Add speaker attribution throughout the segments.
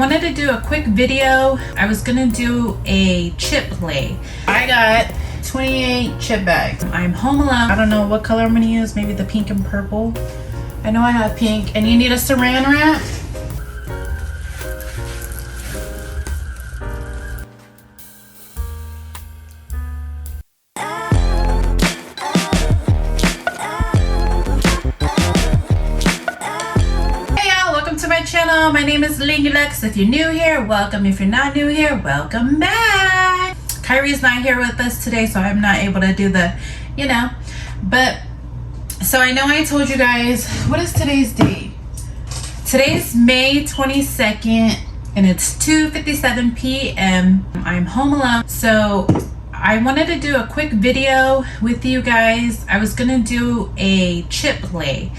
Speaker 1: wanted to do a quick video. I was gonna do a chip play. I got 28 chip bags. I'm home alone. I don't know what color I'm gonna use, maybe the pink and purple. I know I have pink. And you need a saran wrap. Channel. My name is Lingulux. If you're new here, welcome. If you're not new here, welcome back. Kyrie's not here with us today, so I'm not able to do the, but so I know I told you guys, what is today's date? Today's May 22nd and it's 2:57 p.m. I'm home alone, so I wanted to do a quick video with you guys. I was gonna do a chip play.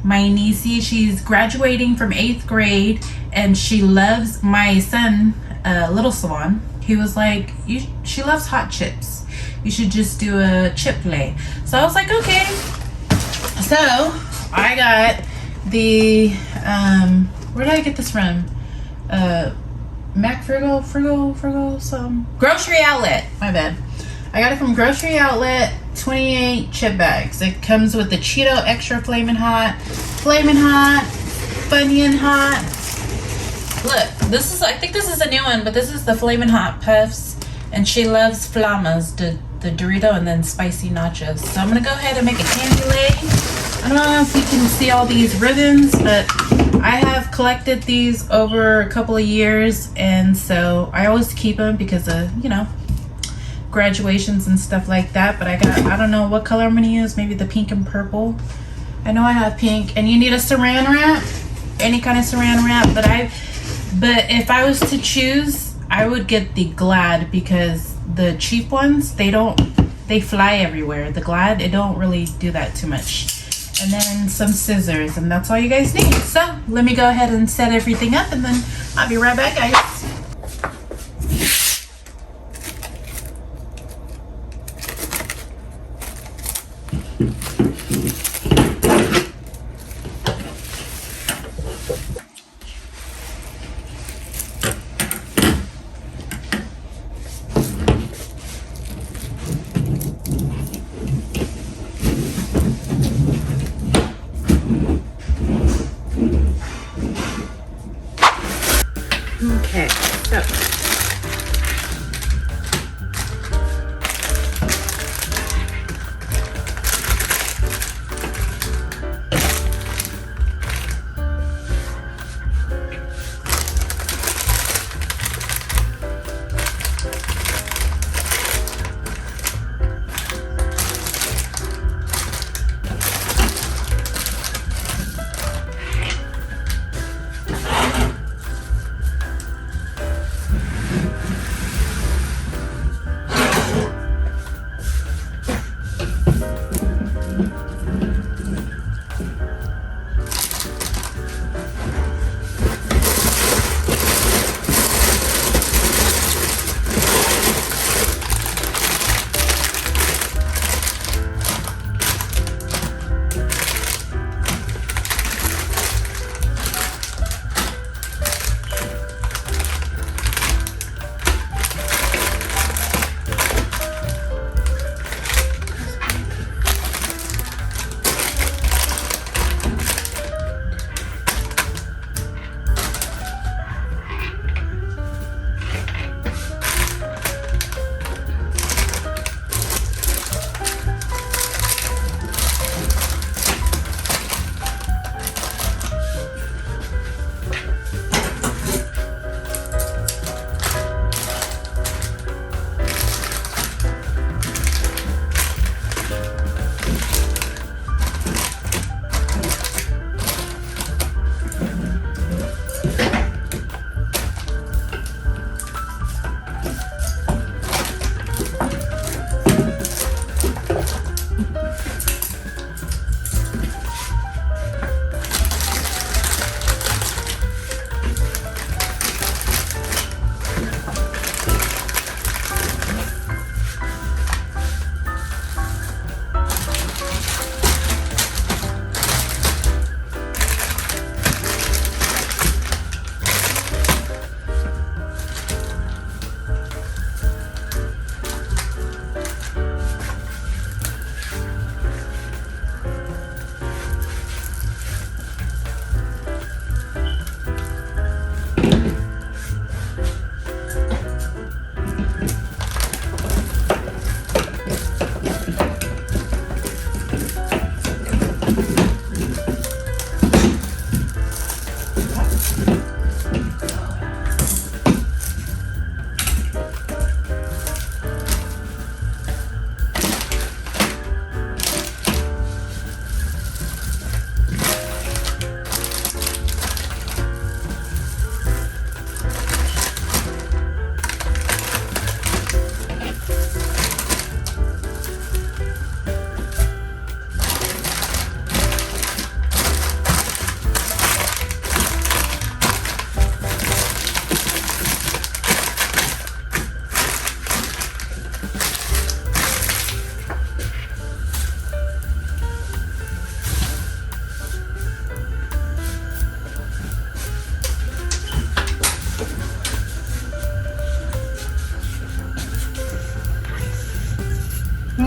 Speaker 1: My niecey, she's graduating from 8th grade and she loves my son, Little Swan. He was like, she loves hot chips. You should just do a chip play. So I was like, okay. So I got the, where did I get this from? some Grocery Outlet, my bad. I got it from Grocery Outlet, 28 chip bags. It comes with the Cheeto Extra Flamin' Hot, Funyun Hot. Look, this is, I think this is a new one, but this is the Flamin' Hot Puffs. And she loves Flamas, the Dorito, and then spicy nachos. So I'm gonna go ahead and make a candy lay. I don't know if you can see all these ribbons, but I have collected these over a couple of years. And so I always keep them because of, graduations and stuff like that. But I don't know what color I'm gonna use, maybe the pink and purple. I know I have pink. And you need a saran wrap, any kind of saran wrap. But if I was to choose, I would get the Glad, because the cheap ones, they fly everywhere. The Glad, it don't really do that too much. And then some scissors, and that's all you guys need. So let me go ahead and set everything up, and then I'll be right back, guys. Okay, so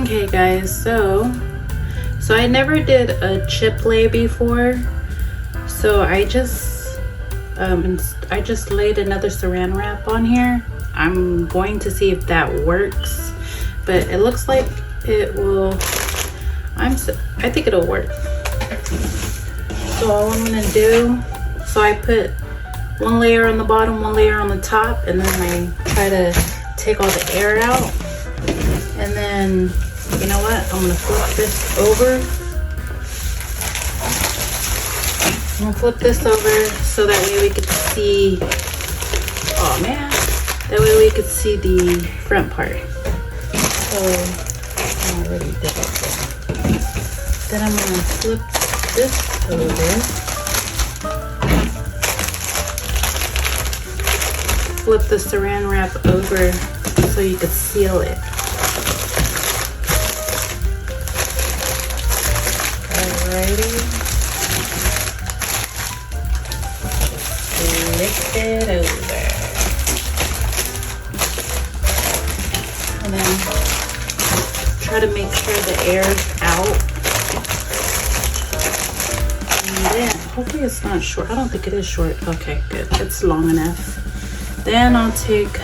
Speaker 1: Okay guys, so I never did a chip lay before, so I just laid another saran wrap on here. I'm going to see if that works, but it looks like it will. I think it'll work. So all I'm gonna do, so I put one layer on the bottom, one layer on the top, and then I try to take all the air out. And then, you know what? I'm gonna flip this over. I'm gonna flip this over so that way we could see, oh man, that way we could see the front part. So I already did that. Then I'm gonna flip this over. Flip the saran wrap over so you could seal it. Alrighty. Flip it over. And then try to make sure the air's out. And then, hopefully it's not short. I don't think it is short. Okay, good. It's long enough. Then I'll take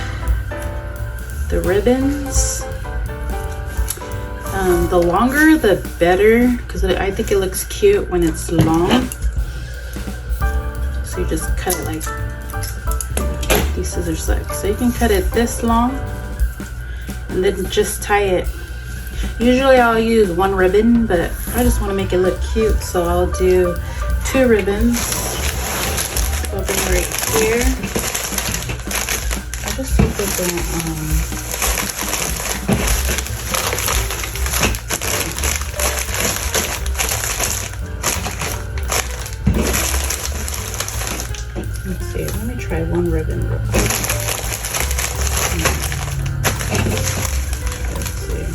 Speaker 1: the ribbons. The longer the better, because I think it looks cute when it's long. So you just cut it like these scissors suck. So you can cut it this long and then just tie it. Usually I'll use one ribbon, but I just want to make it look cute, so I'll do 2 ribbons. So I'll bring right here. I just hope it don't, let's see, let me try one ribbon real quick. Let's see.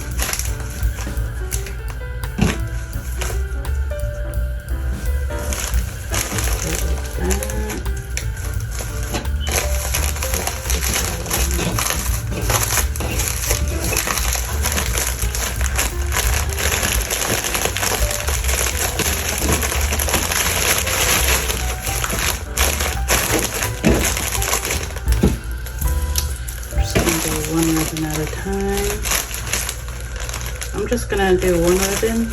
Speaker 1: One ribbon at a time. I'm just gonna do one ribbon.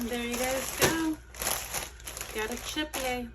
Speaker 1: There you guys go. Got a chip lay.